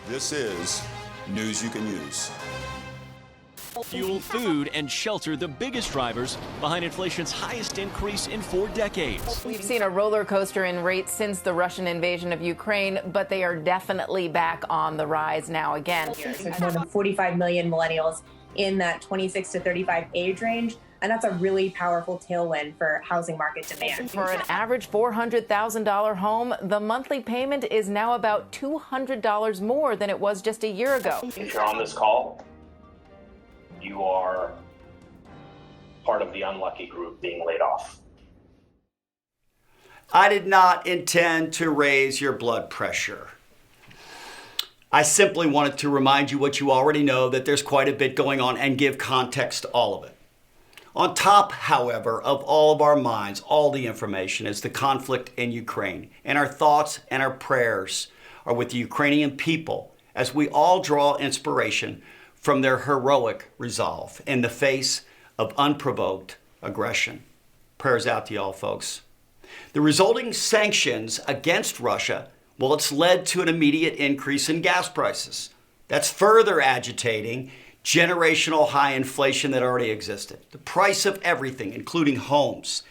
This is News You Can Use. Fuel, food, and shelter the biggest drivers behind inflation's highest increase in 4 decades. We've seen a roller coaster in rates since the Russian invasion of Ukraine, but they are definitely back on the rise now again. There's more than 45 million millennials in that 26 to 35 age range, and that's a really powerful tailwind for housing market demand. For an average $400,000 home, the monthly payment is now about $200 more than it was just a year ago. If you're on this call, you are part of the unlucky group being laid off. I did not intend to raise your blood pressure. I simply wanted to remind you what you already know, that there's quite a bit going on, and give context to all of it. On top, however, of all of our minds, all the information is the conflict in Ukraine. And our thoughts and our prayers are with the Ukrainian people as we all draw inspiration from their heroic resolve in the face of unprovoked aggression. Prayers out to y'all, folks. The resulting sanctions against Russia, well, it's led to an immediate increase in gas prices. That's further agitating generational high inflation that already existed. The price of everything, including homes,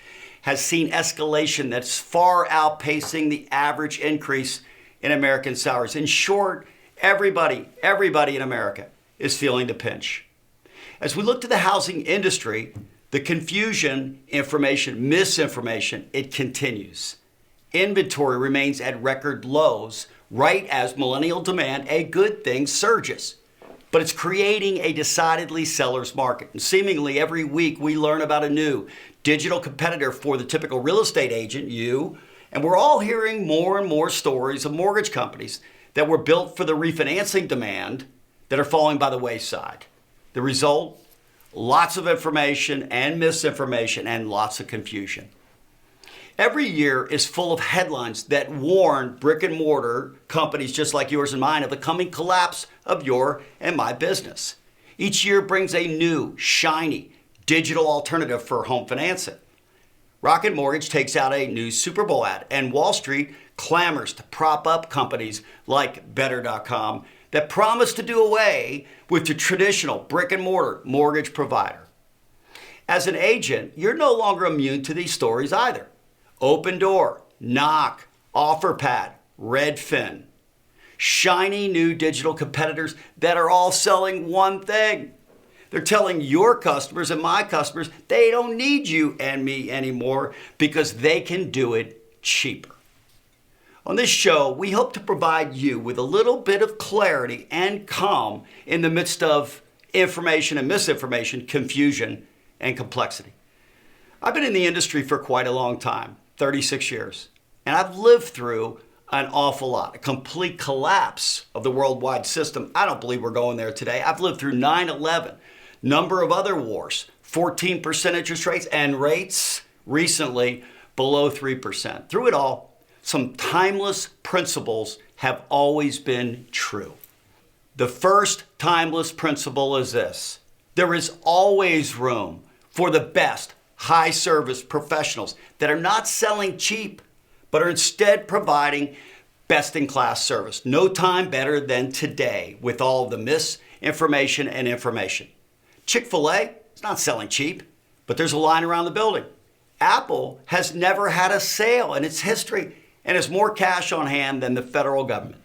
has seen escalation that's far outpacing the average increase in American salaries. In short, everybody in America is feeling the pinch. As we look to the housing industry, the confusion, information, misinformation, it continues. Inventory remains at record lows right as millennial demand, a good thing, surges. But it's creating a decidedly seller's market. And seemingly every week we learn about a new digital competitor for the typical real estate agent, you, and we're all hearing more and more stories of mortgage companies that were built for the refinancing demand that are falling by the wayside. The result? Lots of information and misinformation and lots of confusion. Every year is full of headlines that warn brick and mortar companies just like yours and mine of the coming collapse of your and my business. Each year brings a new, shiny, digital alternative for home financing. Rocket Mortgage takes out a new Super Bowl ad, and Wall Street clamors to prop up companies like Better.com that promise to do away with the traditional brick and mortar mortgage provider. As an agent, you're no longer immune to these stories either. Opendoor, Knock, OfferPad, Redfin. Shiny new digital competitors that are all selling one thing. They're telling your customers and my customers they don't need you and me anymore because they can do it cheaper. On this show, we hope to provide you with a little bit of clarity and calm in the midst of information and misinformation, confusion, and complexity. I've been in the industry for quite a long time, 36 years, and I've lived through an awful lot, a complete collapse of the worldwide system. I don't believe we're going there today. I've lived through 9/11, number of other wars, 14% interest rates, and rates recently below 3%. Through it all, some timeless principles have always been true. The first timeless principle is this: there is always room for the best high service professionals that are not selling cheap, but are instead providing best in class service. No time better than today with all of the misinformation and information. Chick-fil-A is not selling cheap, but there's a line around the building. Apple has never had a sale in its history and has more cash on hand than the federal government.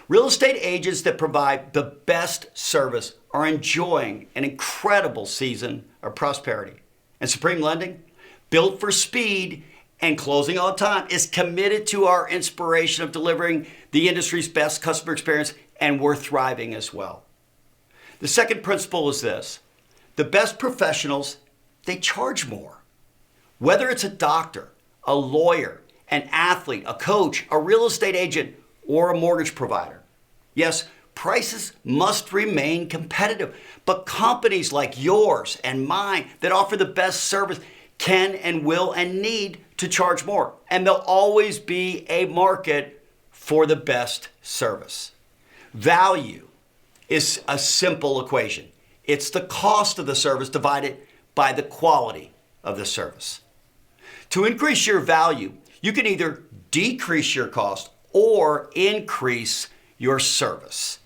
Real estate agents that provide the best service are enjoying an incredible season of prosperity. And Supreme Lending, built for speed and closing on time, is committed to our inspiration of delivering the industry's best customer experience, and we're thriving as well. The second principle is this: the best professionals, they charge more. Whether it's a doctor, a lawyer, an athlete, a coach, a real estate agent, or a mortgage provider. Yes, prices must remain competitive, but companies like yours and mine that offer the best service can and will and need to charge more. And there'll always be a market for the best service. Value is a simple equation. It's the cost of the service divided by the quality of the service. To increase your value, you can either decrease your cost or increase your service.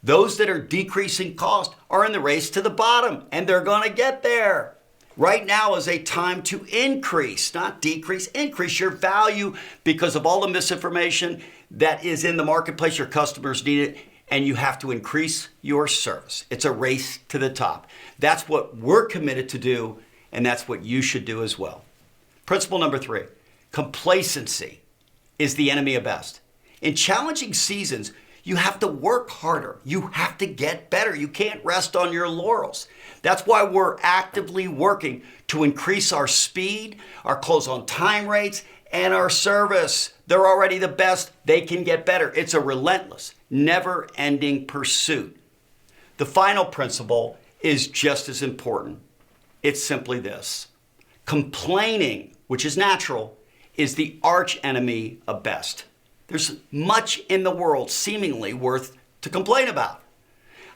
Those that are decreasing cost are in the race to the bottom, and they're going to get there. Right now is a time to increase, not decrease, increase your value because of all the misinformation that is in the marketplace. Your customers need it, and you have to increase your service. It's a race to the top. That's what we're committed to do, and that's what you should do as well. Principle number 3, complacency is the enemy of best. In challenging seasons, you have to work harder. You have to get better. You can't rest on your laurels. That's why we're actively working to increase our speed, our close on time rates, and our service. They're already the best. They can get better. It's a relentless, never-ending pursuit. The final principle is just as important. It's simply this. Complaining, which is natural, is the arch enemy of best. There's much in the world seemingly worth to complain about.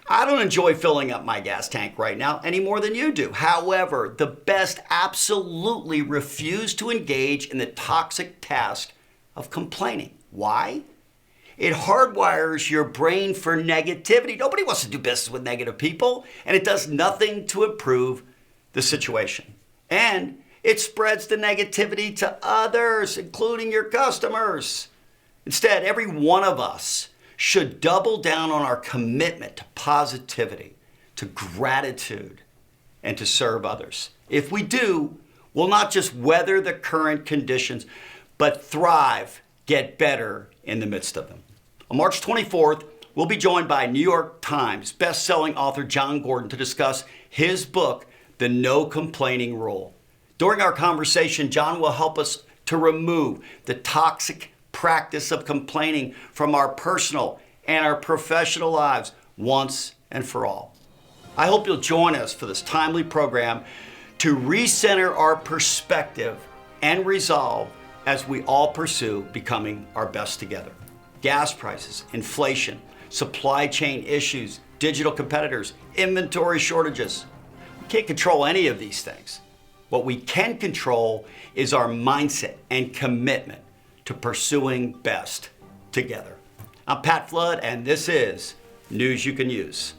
I don't enjoy filling up my gas tank right now any more than you do. However, the best absolutely refuse to engage in the toxic task of complaining. Why? It hardwires your brain for negativity. Nobody wants to do business with negative people, and it does nothing to improve the situation. And it spreads the negativity to others, including your customers. Instead, every one of us should double down on our commitment to positivity, to gratitude, and to serve others. If we do, we'll not just weather the current conditions, but thrive, get better in the midst of them. On March 24th, we'll be joined by New York Times best-selling author Jon Gordon to discuss his book, The No Complaining Rule. During our conversation, Jon will help us to remove the toxic practice of complaining from our personal and our professional lives once and for all. I hope you'll join us for this timely program to recenter our perspective and resolve as we all pursue becoming our best together. Gas prices, inflation, supply chain issues, digital competitors, inventory shortages. We can't control any of these things. What we can control is our mindset and commitment to pursuing best together. I'm Pat Flood, and this is News You Can Use.